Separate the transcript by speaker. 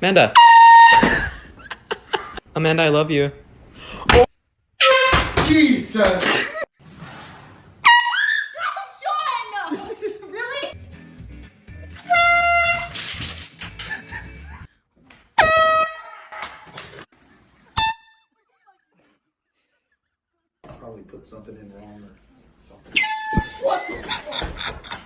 Speaker 1: Amanda. Amanda, I love you.
Speaker 2: Jesus!
Speaker 3: Sean! Really?
Speaker 2: Probably put something in wrong or something. What?